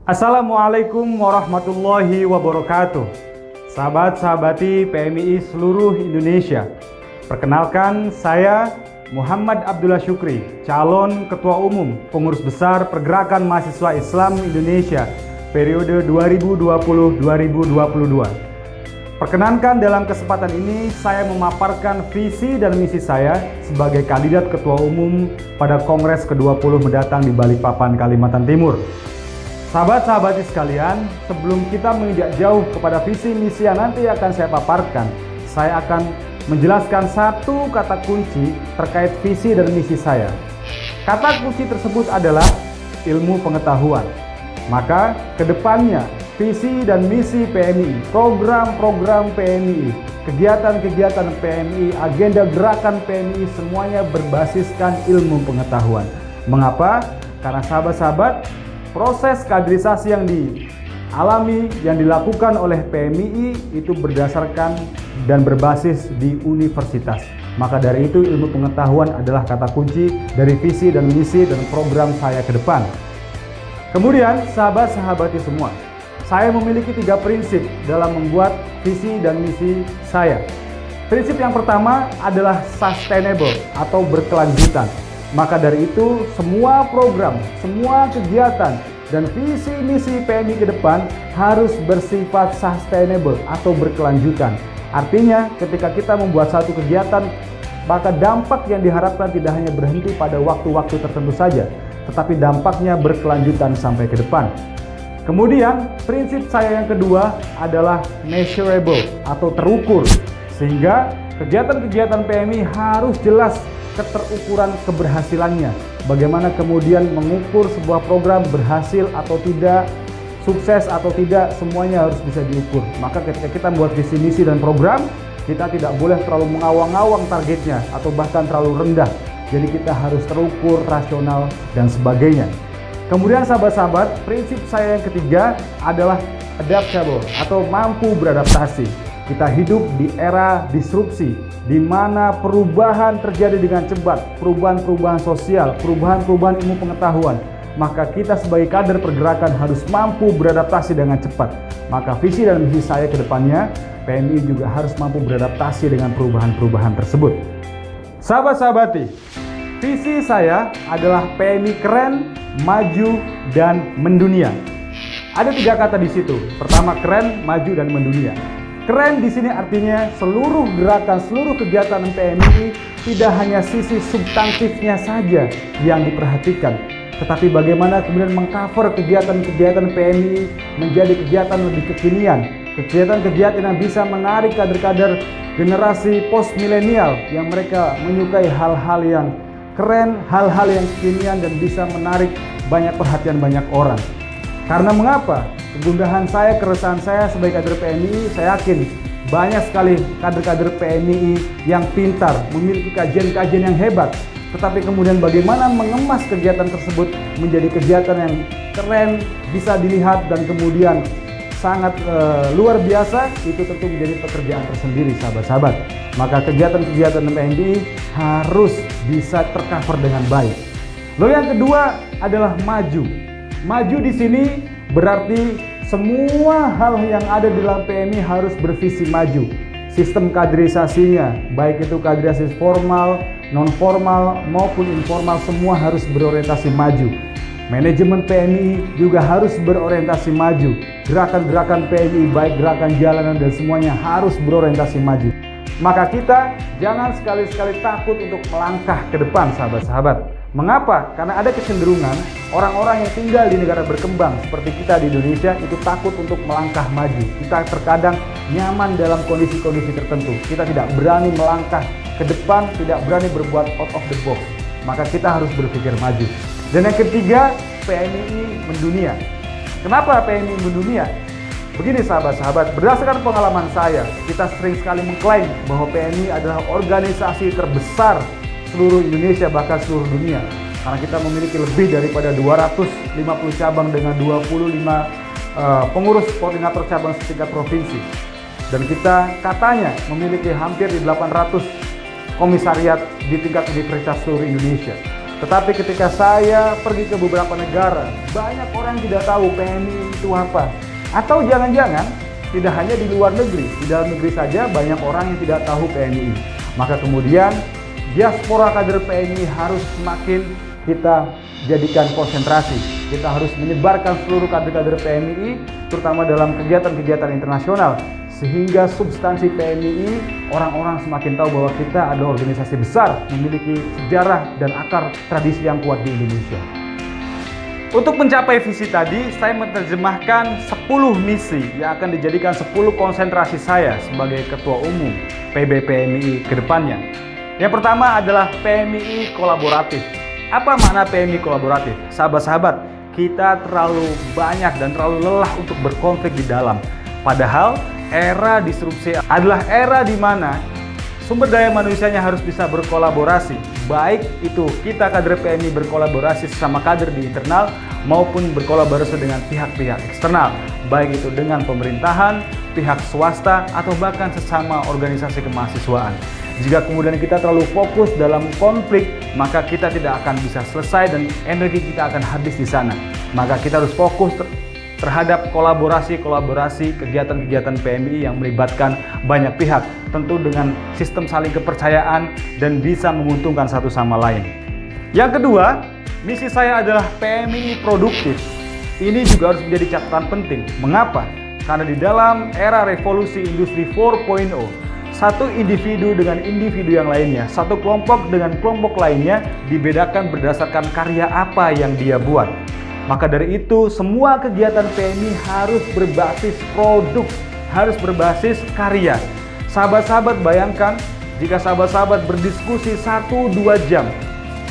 Assalamualaikum warahmatullahi wabarakatuh. Sahabat-sahabati PMII seluruh Indonesia. Perkenalkan, saya Muhammad Abdullah Syukri, calon Ketua Umum Pengurus Besar Pergerakan Mahasiswa Islam Indonesia periode 2020-2022. Perkenankan dalam kesempatan ini saya memaparkan visi dan misi saya sebagai kandidat Ketua Umum pada Kongres ke-20 mendatang di Balikpapan, Kalimantan Timur. Sahabat-sahabati sekalian, sebelum kita menginjak jauh kepada visi misi yang nanti akan saya paparkan, saya akan menjelaskan satu kata kunci terkait visi dan misi saya. Kata kunci tersebut adalah ilmu pengetahuan. Maka kedepannya visi dan misi PMII, program-program PMII, kegiatan-kegiatan PMII, agenda gerakan PMII semuanya berbasiskan ilmu pengetahuan. Mengapa? Karena sahabat-sahabat, proses kaderisasi yang dialami, yang dilakukan oleh PMII itu berdasarkan dan berbasis di universitas. Maka dari itu ilmu pengetahuan adalah kata kunci dari visi dan misi dan program saya ke depan. Kemudian sahabat-sahabati semua, saya memiliki 3 prinsip dalam membuat visi dan misi saya. Prinsip yang pertama adalah sustainable atau berkelanjutan. Maka dari itu, semua program, semua kegiatan, dan visi misi PMII ke depan harus bersifat sustainable atau berkelanjutan. Artinya, ketika kita membuat satu kegiatan, maka dampak yang diharapkan tidak hanya berhenti pada waktu-waktu tertentu saja, tetapi dampaknya berkelanjutan sampai ke depan. Kemudian, prinsip saya yang kedua adalah measurable atau terukur, sehingga kegiatan-kegiatan PMII harus jelas keterukuran keberhasilannya. Bagaimana kemudian mengukur sebuah program berhasil atau tidak, sukses atau tidak, semuanya harus bisa diukur. Maka ketika kita membuat visi misi dan program, kita tidak boleh terlalu mengawang-awang targetnya atau bahkan terlalu rendah. Jadi kita harus terukur, rasional, dan sebagainya. Kemudian sahabat-sahabat, prinsip saya yang ketiga adalah adaptable atau mampu beradaptasi. Kita hidup di era disrupsi, di mana perubahan terjadi dengan cepat, perubahan-perubahan sosial, perubahan-perubahan ilmu pengetahuan. Maka kita sebagai kader pergerakan harus mampu beradaptasi dengan cepat. Maka visi dan misi saya ke depannya, PMII juga harus mampu beradaptasi dengan perubahan-perubahan tersebut. Sahabat-sahabati, visi saya adalah PMII keren, maju, dan mendunia. Ada 3 kata di situ. Pertama, keren, maju, dan mendunia. Keren di sini artinya seluruh gerakan, seluruh kegiatan PMII tidak hanya sisi substantifnya saja yang diperhatikan, tetapi bagaimana kemudian mengcover kegiatan-kegiatan PMII menjadi kegiatan lebih kekinian, kegiatan-kegiatan yang bisa menarik kader-kader generasi post milenial yang mereka menyukai hal-hal yang keren, hal-hal yang kekinian dan bisa menarik banyak perhatian banyak orang. Karena mengapa? Kegundahan saya, keresahan saya sebagai kader PMII, saya yakin banyak sekali kader-kader PMII yang pintar, memiliki kajian-kajian yang hebat. Tetapi kemudian bagaimana mengemas kegiatan tersebut menjadi kegiatan yang keren, bisa dilihat dan kemudian sangat luar biasa, itu tentu menjadi pekerjaan tersendiri sahabat-sahabat. Maka kegiatan-kegiatan PMII harus bisa tercover dengan baik. Lalu yang kedua adalah maju. Maju di sini berarti semua hal yang ada di dalam PMII harus bervisi maju. Sistem kaderisasinya, baik itu kaderisasi formal, non-formal maupun informal, semua harus berorientasi maju. Manajemen PMII juga harus berorientasi maju. Gerakan-gerakan PMII, baik gerakan jalanan dan semuanya harus berorientasi maju. Maka kita jangan sekali-sekali takut untuk melangkah ke depan, sahabat-sahabat. Mengapa? Karena ada kecenderungan orang-orang yang tinggal di negara berkembang seperti kita di Indonesia itu takut untuk melangkah maju. Kita terkadang nyaman dalam kondisi-kondisi tertentu. Kita tidak berani melangkah ke depan, tidak berani berbuat out of the box. Maka kita harus berpikir maju. Dan yang ketiga, PMII mendunia. Kenapa PMII mendunia? Begini sahabat-sahabat, berdasarkan pengalaman saya, kita sering sekali mengklaim bahwa PMII adalah organisasi terbesar seluruh Indonesia, bahkan seluruh dunia. Karena kita memiliki lebih daripada 250 cabang dengan 25 pengurus koordinator cabang setingkat provinsi. Dan kita katanya memiliki hampir di 800 komisariat di tingkat universitas seluruh Indonesia. Tetapi ketika saya pergi ke beberapa negara, banyak orang yang tidak tahu PMI itu apa. Atau jangan-jangan tidak hanya di luar negeri, di dalam negeri saja banyak orang yang tidak tahu PMI. Maka kemudian diaspora kader PMI harus semakin kita jadikan konsentrasi. Kita harus menyebarkan seluruh kader-kader PMI, terutama dalam kegiatan-kegiatan internasional, sehingga substansi PMI orang-orang semakin tahu bahwa kita ada organisasi besar, memiliki sejarah dan akar tradisi yang kuat di Indonesia. Untuk mencapai visi tadi, saya menerjemahkan 10 misi yang akan dijadikan 10 konsentrasi saya sebagai Ketua Umum PB PMI ke depannya. Yang pertama adalah PMI kolaboratif. Apa makna PMI kolaboratif? Sahabat-sahabat, kita terlalu banyak dan terlalu lelah untuk berkonflik di dalam. Padahal era disrupsi adalah era di mana sumber daya manusianya harus bisa berkolaborasi. Baik itu kita kader PMI berkolaborasi sesama kader di internal maupun berkolaborasi dengan pihak-pihak eksternal. Baik itu dengan pemerintahan, pihak swasta, atau bahkan sesama organisasi kemahasiswaan. Jika kemudian kita terlalu fokus dalam konflik, maka kita tidak akan bisa selesai dan energi kita akan habis di sana. Maka kita harus fokus terhadap kolaborasi kegiatan-kegiatan PMI yang melibatkan banyak pihak, tentu dengan sistem saling kepercayaan dan bisa menguntungkan satu sama lain. Yang kedua, misi saya adalah PMI produktif. Ini juga harus menjadi catatan penting. Mengapa? Karena di dalam era revolusi industri 4.0, satu individu dengan individu yang lainnya, satu kelompok dengan kelompok lainnya dibedakan berdasarkan karya apa yang dia buat. Maka dari itu, semua kegiatan PMI harus berbasis produk, harus berbasis karya. Sahabat-sahabat bayangkan, jika sahabat-sahabat berdiskusi 1-2 jam,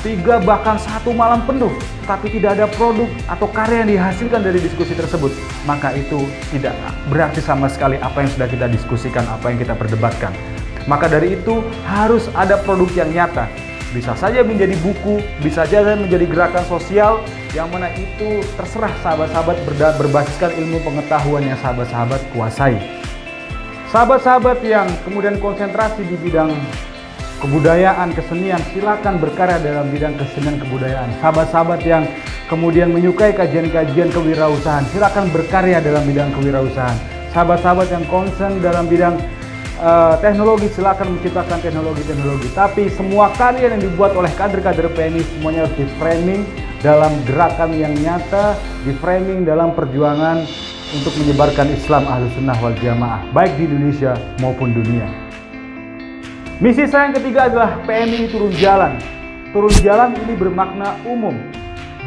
3 bahkan 1 malam penuh, tapi tidak ada produk atau karya yang dihasilkan dari diskusi tersebut, maka itu tidak berarti sama sekali apa yang sudah kita diskusikan, apa yang kita perdebatkan. Maka dari itu, harus ada produk yang nyata. Bisa saja menjadi buku, bisa saja menjadi gerakan sosial, yang mana itu terserah sahabat-sahabat berbasiskan ilmu pengetahuan yang sahabat-sahabat kuasai. Sahabat-sahabat yang kemudian konsentrasi di bidang kebudayaan, kesenian, silakan berkarya dalam bidang kesenian kebudayaan. Sahabat-sahabat yang kemudian menyukai kajian-kajian kewirausahaan, silakan berkarya dalam bidang kewirausahaan. Sahabat-sahabat yang concern dalam bidang teknologi, silakan menciptakan teknologi-teknologi. Tapi semua karya yang dibuat oleh kader-kader PMI semuanya harus di-framing dalam gerakan yang nyata, di-framing dalam perjuangan untuk menyebarkan Islam Ahlussunnah wal Jamaah, baik di Indonesia maupun dunia. Misi saya yang ketiga adalah PMI turun jalan. Turun jalan ini bermakna umum.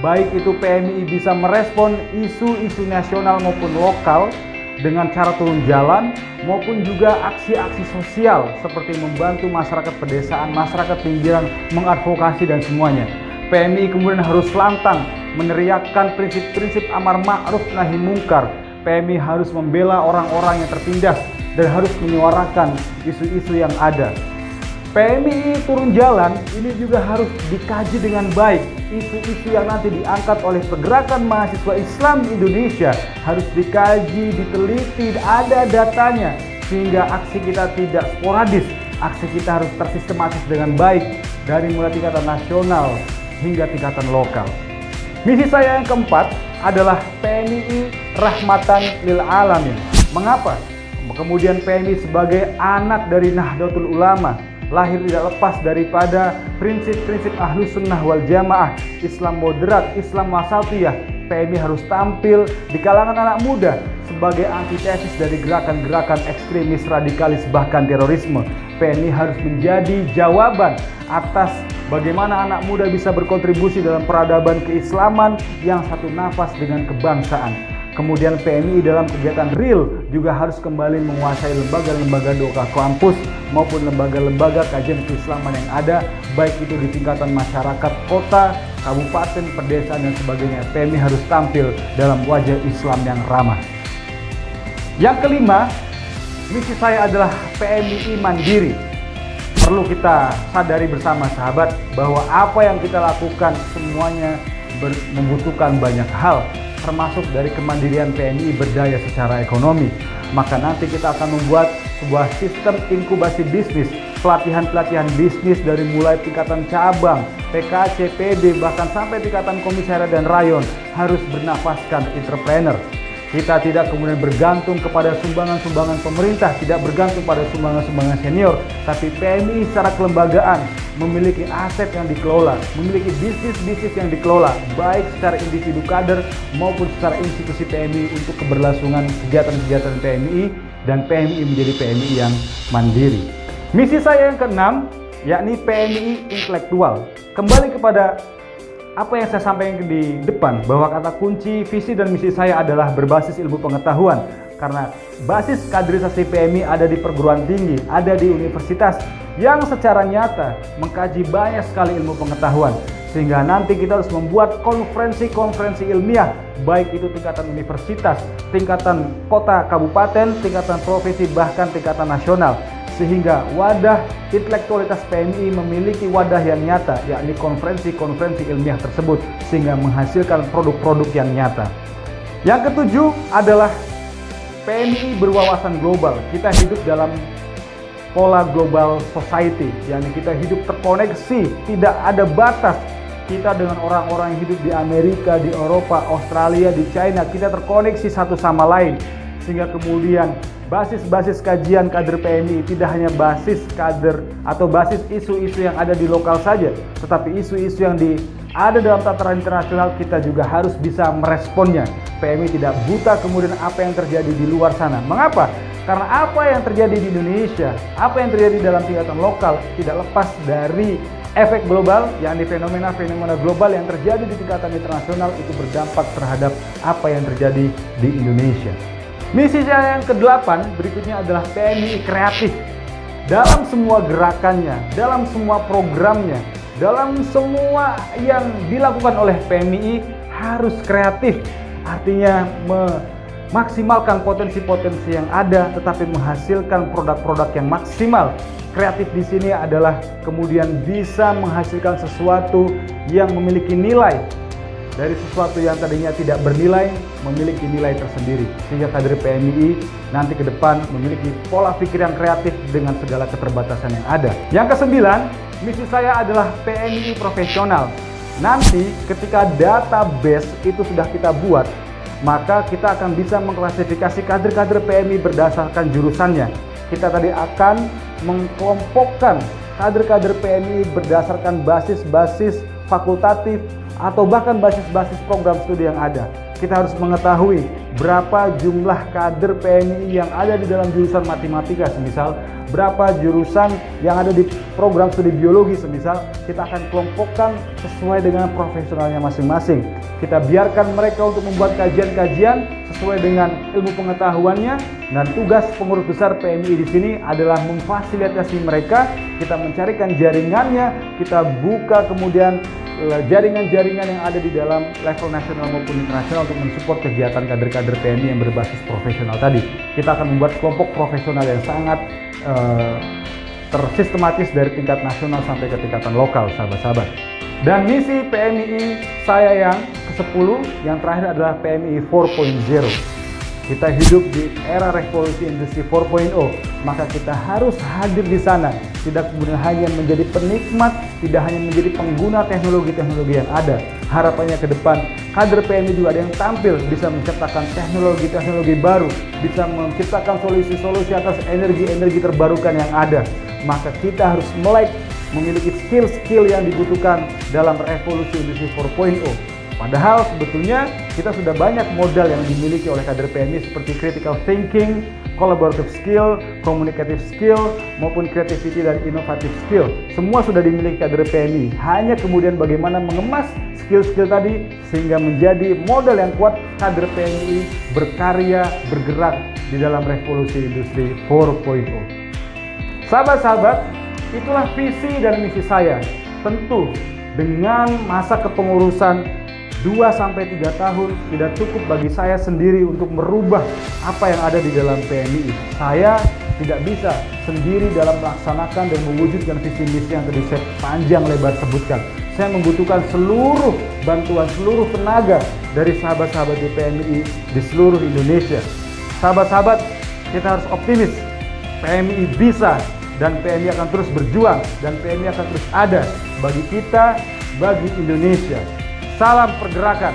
Baik itu PMI bisa merespon isu-isu nasional maupun lokal dengan cara turun jalan, maupun juga aksi-aksi sosial seperti membantu masyarakat pedesaan, masyarakat pinggiran, mengadvokasi dan semuanya. PMI kemudian harus lantang meneriakkan prinsip-prinsip amar ma'ruf nahi mungkar. PMI harus membela orang-orang yang tertindas dan harus menyuarakan isu-isu yang ada. PMI turun jalan ini juga harus dikaji dengan baik. Isu-isu yang nanti diangkat oleh pergerakan mahasiswa Islam Indonesia harus dikaji, diteliti, ada datanya, sehingga aksi kita tidak sporadis. Aksi kita harus tersistematis dengan baik dari mulai tingkatan nasional hingga tingkatan lokal. Misi saya yang keempat adalah PMI rahmatan lil alamin. Mengapa? Kemudian PMI sebagai anak dari Nahdlatul Ulama, lahir tidak lepas daripada prinsip-prinsip Ahlussunnah wal Jamaah, Islam moderat, Islam wasatiyah. PMI harus tampil di kalangan anak muda sebagai antitesis dari gerakan-gerakan ekstremis, radikalis, bahkan terorisme. PMI harus menjadi jawaban atas bagaimana anak muda bisa berkontribusi dalam peradaban keislaman yang satu nafas dengan kebangsaan. Kemudian PMI dalam kegiatan real juga harus kembali menguasai lembaga-lembaga doa kampus maupun lembaga-lembaga kajian keislaman yang ada, baik itu di tingkatan masyarakat, kota, kabupaten, pedesaan dan sebagainya. PMI harus tampil dalam wajah Islam yang ramah. Yang kelima, misi saya adalah PMI mandiri. Perlu kita sadari bersama sahabat bahwa apa yang kita lakukan semuanya membutuhkan banyak hal, termasuk dari kemandirian PMI berdaya secara ekonomi. Maka nanti kita akan membuat sebuah sistem inkubasi bisnis pelatihan-pelatihan bisnis dari mulai tingkatan cabang, PKC, PD, bahkan sampai tingkatan komisariat dan rayon harus bernafaskan entrepreneur. Kita tidak kemudian bergantung kepada sumbangan-sumbangan pemerintah, tidak bergantung pada sumbangan-sumbangan senior, tapi PMI secara kelembagaan memiliki aset yang dikelola, memiliki bisnis-bisnis yang dikelola, baik secara individu kader maupun secara institusi PMI untuk keberlangsungan kegiatan-kegiatan PMI dan PMI menjadi PMI yang mandiri. Misi saya yang keenam, yakni PMI intelektual. Kembali kepada apa yang saya sampaikan di depan, bahwa kata kunci visi dan misi saya adalah berbasis ilmu pengetahuan. Karena basis kaderisasi PMI ada di perguruan tinggi, ada di universitas yang secara nyata mengkaji banyak sekali ilmu pengetahuan. Sehingga nanti kita harus membuat konferensi-konferensi ilmiah, baik itu tingkatan universitas, tingkatan kota, kabupaten, tingkatan provinsi, bahkan tingkatan nasional. Sehingga wadah intelektualitas PMI memiliki wadah yang nyata, yakni konferensi-konferensi ilmiah tersebut, sehingga menghasilkan produk-produk yang nyata. Yang ketujuh adalah PMI berwawasan global. Kita hidup dalam pola global society, yakni kita hidup terkoneksi, tidak ada batas. Kita dengan orang-orang yang hidup di Amerika, di Eropa, Australia, di China, kita terkoneksi satu sama lain. Sehingga kemudian basis-basis kajian kader PMI tidak hanya basis kader atau basis isu-isu yang ada di lokal saja, tetapi isu-isu yang ada dalam tataran internasional kita juga harus bisa meresponnya. PMI tidak buta kemudian apa yang terjadi di luar sana. Mengapa? Karena apa yang terjadi di Indonesia, apa yang terjadi dalam tingkatan lokal tidak lepas dari efek global, yakni fenomena-fenomena global yang terjadi di tingkatan internasional itu berdampak terhadap apa yang terjadi di Indonesia. Misi saya yang ke-8 berikutnya adalah PMI kreatif. Dalam semua gerakannya, dalam semua programnya, dalam semua yang dilakukan oleh PMI harus kreatif. Artinya memaksimalkan potensi-potensi yang ada tetapi menghasilkan produk-produk yang maksimal. Kreatif di sini adalah kemudian bisa menghasilkan sesuatu yang memiliki nilai. Dari sesuatu yang tadinya tidak bernilai, memiliki nilai tersendiri. Sehingga kader PMI nanti ke depan memiliki pola pikir yang kreatif dengan segala keterbatasan yang ada. Yang ke-9, misi saya adalah PMI profesional. Nanti ketika database itu sudah kita buat, maka kita akan bisa mengklasifikasi kader-kader PMI berdasarkan jurusannya. Kita tadi akan mengkelompokkan kader-kader PMI berdasarkan basis-basis fakultatif atau bahkan basis-basis program studi yang ada. Kita harus mengetahui berapa jumlah kader PMI yang ada di dalam jurusan matematika semisal, berapa jurusan yang ada di program studi biologi semisal. Kita akan kelompokkan sesuai dengan profesionalnya masing-masing. Kita biarkan mereka untuk membuat kajian-kajian sesuai dengan ilmu pengetahuannya, dan tugas pengurus besar PMI di sini adalah memfasilitasi mereka. Kita mencarikan jaringannya, kita buka kemudian jaringan-jaringan yang ada di dalam level nasional maupun internasional untuk mensupport kegiatan kader-kader PMI yang berbasis profesional tadi. Kita akan membuat kelompok profesional yang sangat tersistematis dari tingkat nasional sampai ke tingkatan lokal, sahabat-sahabat. Dan misi PMI saya yang ke-10, yang terakhir adalah PMI 4.0. Kita hidup di era revolusi industri 4.0, maka kita harus hadir di sana. Tidak kemudian hanya menjadi penikmat, tidak hanya menjadi pengguna teknologi-teknologi yang ada. Harapannya ke depan, kader PMI juga ada yang tampil, bisa menciptakan teknologi-teknologi baru, bisa menciptakan solusi-solusi atas energi-energi terbarukan yang ada. Maka kita harus melek memiliki skill-skill yang dibutuhkan dalam revolusi industri 4.0. Padahal sebetulnya kita sudah banyak modal yang dimiliki oleh kader PMI seperti critical thinking, collaborative skill, communicative skill, maupun creativity dan innovative skill. Semua sudah dimiliki kader PMI. Hanya kemudian bagaimana mengemas skill-skill tadi sehingga menjadi modal yang kuat kader PMI berkarya, bergerak di dalam revolusi industri 4.0. Sahabat-sahabat, itulah visi dan misi saya. Tentu dengan masa kepengurusan 2-3 tahun tidak cukup bagi saya sendiri untuk merubah apa yang ada di dalam PMI. Saya tidak bisa sendiri dalam melaksanakan dan mewujudkan visi misi yang tadi saya panjang lebar sebutkan. Saya membutuhkan seluruh bantuan, seluruh tenaga dari sahabat-sahabat di PMI di seluruh Indonesia. Sahabat-sahabat, kita harus optimis. PMI bisa dan PMI akan terus berjuang, dan PMI akan terus ada bagi kita, bagi Indonesia. Salam pergerakan.